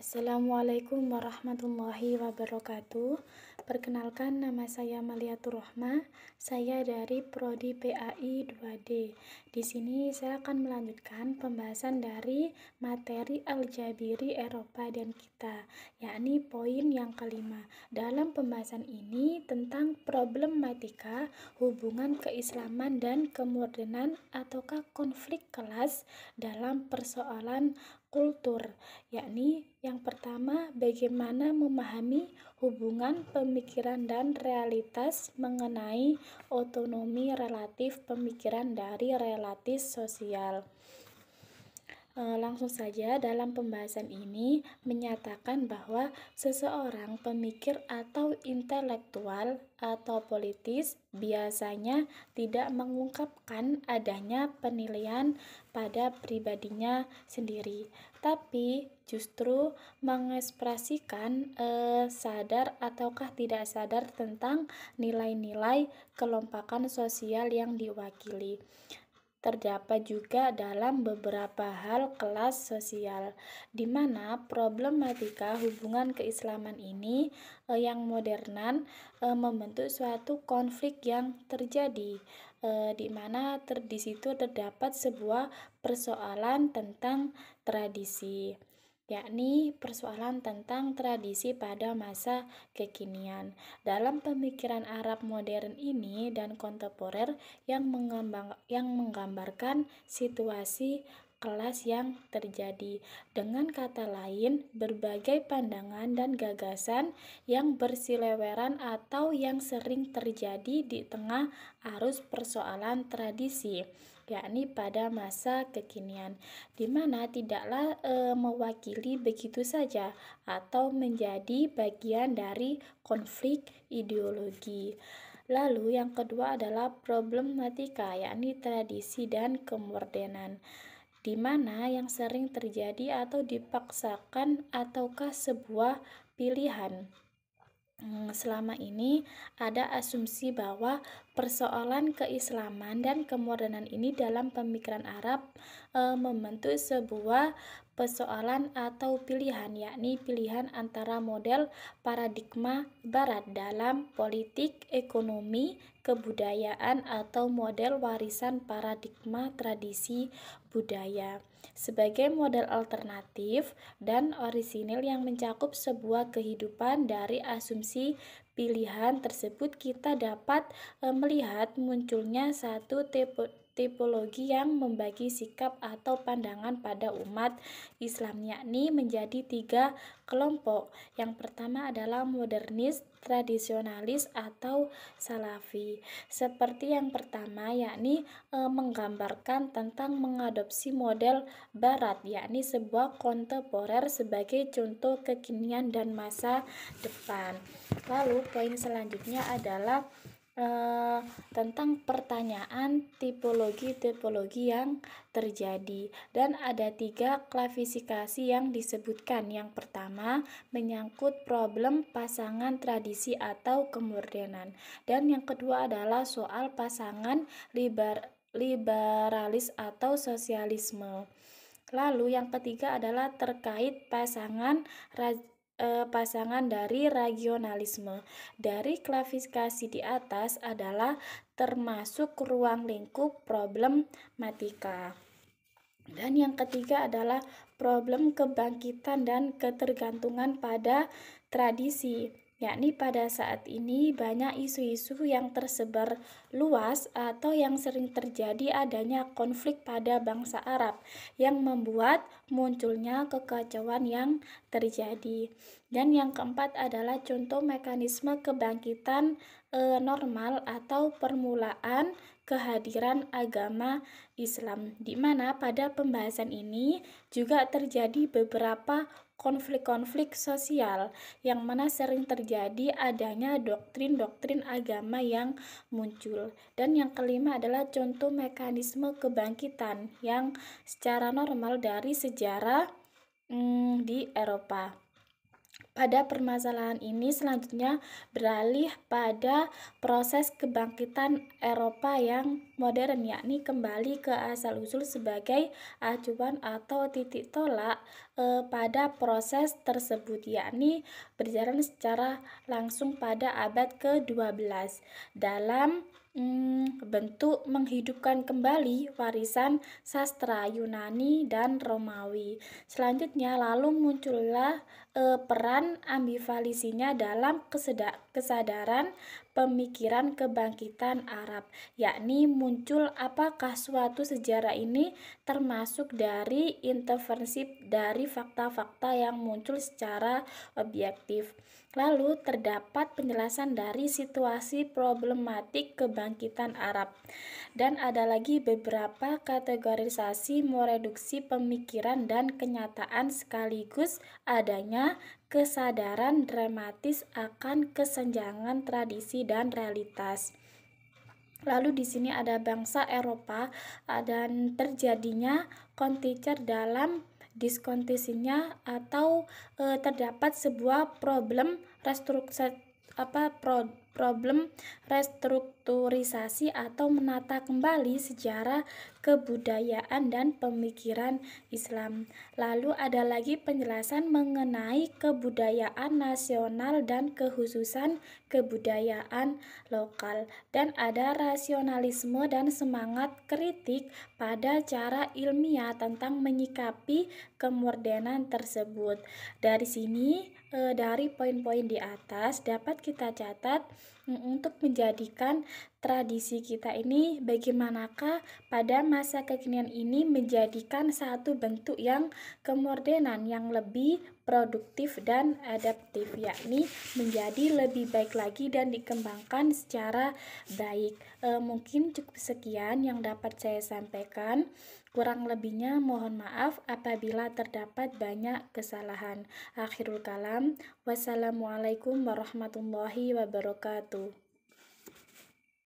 Assalamualaikum warahmatullahi wabarakatuh. Perkenalkan, nama saya Maliatur Rohma. Saya dari Prodi PAI 2D. Di sini saya akan melanjutkan pembahasan dari materi Al-Jabiri Eropa dan kita, yakni poin yang kelima. Dalam pembahasan ini tentang problematika hubungan keislaman dan kemodernan ataukah konflik kelas dalam persoalan kultur, yakni yang pertama, bagaimana memahami hubungan pemikiran dan realitas mengenai otonomi relatif pemikiran dari relatif sosial. Langsung saja, dalam pembahasan ini menyatakan bahwa seseorang pemikir atau intelektual atau politis biasanya tidak mengungkapkan adanya penilaian pada pribadinya sendiri, tapi justru mengekspresikan sadar ataukah tidak sadar tentang nilai-nilai kelompokan sosial yang diwakili. Terdapat juga dalam beberapa hal kelas sosial, di mana problematika hubungan keislaman ini yang modernan membentuk suatu konflik yang terjadi, di mana di situ terdapat sebuah persoalan tentang tradisi, yakni persoalan tentang tradisi pada masa kekinian. Dalam pemikiran Arab modern ini dan kontemporer yang menggambarkan situasi kelas yang terjadi. Dengan kata lain, berbagai pandangan dan gagasan yang bersiliweran atau yang sering terjadi di tengah arus persoalan tradisi, yakni pada masa kekinian, di mana tidaklah mewakili begitu saja atau menjadi bagian dari konflik ideologi. Lalu yang kedua adalah problematika, yakni tradisi dan kemodernan, di mana yang sering terjadi atau dipaksakan ataukah sebuah pilihan. Selama ini ada asumsi bahwa persoalan keislaman dan kemodernan ini dalam pemikiran Arab membentuk sebuah persoalan atau pilihan, yakni pilihan antara model paradigma barat dalam politik, ekonomi, kebudayaan atau model warisan paradigma tradisi budaya sebagai model alternatif dan orisinil yang mencakup sebuah kehidupan. Dari asumsi pilihan tersebut kita dapat melihat munculnya satu tipologi yang membagi sikap atau pandangan pada umat Islam, yakni menjadi tiga kelompok. Yang pertama adalah modernis, tradisionalis atau salafi. Seperti yang pertama, yakni menggambarkan tentang mengadopsi model barat, yakni sebuah kontemporer sebagai contoh kekinian dan masa depan. Lalu poin selanjutnya adalah tentang pertanyaan tipologi-tipologi yang terjadi, dan ada tiga klasifikasi yang disebutkan. Yang pertama menyangkut problem pasangan tradisi atau kemodernan, dan yang kedua adalah soal pasangan liberalis atau sosialisme. Lalu yang ketiga adalah terkait pasangan dari regionalisme. Dari klasifikasi di atas adalah termasuk ruang lingkup problematika. Dan yang ketiga adalah problem kebangkitan dan ketergantungan pada tradisi, yakni pada saat ini banyak isu-isu yang tersebar luas atau yang sering terjadi adanya konflik pada bangsa Arab yang membuat munculnya kekacauan yang terjadi. Dan yang keempat adalah contoh mekanisme kebangkitan normal atau permulaan kehadiran agama Islam, di mana pada pembahasan ini juga terjadi beberapa konflik-konflik sosial yang mana sering terjadi adanya doktrin-doktrin agama yang muncul. Dan yang kelima adalah contoh mekanisme kebangkitan yang secara normal dari sejarah di Eropa. Pada permasalahan ini selanjutnya beralih pada proses kebangkitan Eropa yang modern, yakni kembali ke asal-usul sebagai acuan atau titik tolak pada proses tersebut, yakni berjalan secara langsung pada abad ke-12 dalam bentuk menghidupkan kembali warisan sastra Yunani dan Romawi. Selanjutnya lalu muncullah peran ambivalisinya dalam kesadaran pemikiran kebangkitan Arab, yakni muncul apakah suatu sejarah ini termasuk dari intervensi dari fakta-fakta yang muncul secara objektif. Lalu terdapat penjelasan dari situasi problematik kebangkitan Arab, dan ada lagi beberapa kategorisasi mereduksi pemikiran dan kenyataan sekaligus adanya kesadaran dramatis akan kesenjangan tradisi dan realitas. Lalu di sini ada bangsa Eropa dan terjadinya konticer dalam diskontisinya atau terdapat sebuah problem restrukturisasi atau menata kembali sejarah kebudayaan dan pemikiran Islam. Lalu ada lagi penjelasan mengenai kebudayaan nasional dan kekhususan kebudayaan lokal, dan ada rasionalisme dan semangat kritik pada cara ilmiah tentang menyikapi kemodernan tersebut. Dari sini dari poin-poin di atas dapat kita catat untuk menjadikan tradisi kita ini bagaimanakah pada masa kekinian ini menjadikan satu bentuk yang kemodernan yang lebih produktif dan adaptif, yakni menjadi lebih baik lagi dan dikembangkan secara baik. Mungkin cukup sekian yang dapat saya sampaikan. Kurang lebihnya mohon maaf apabila terdapat banyak kesalahan. Akhirul kalam, wassalamualaikum warahmatullahi wabarakatuh.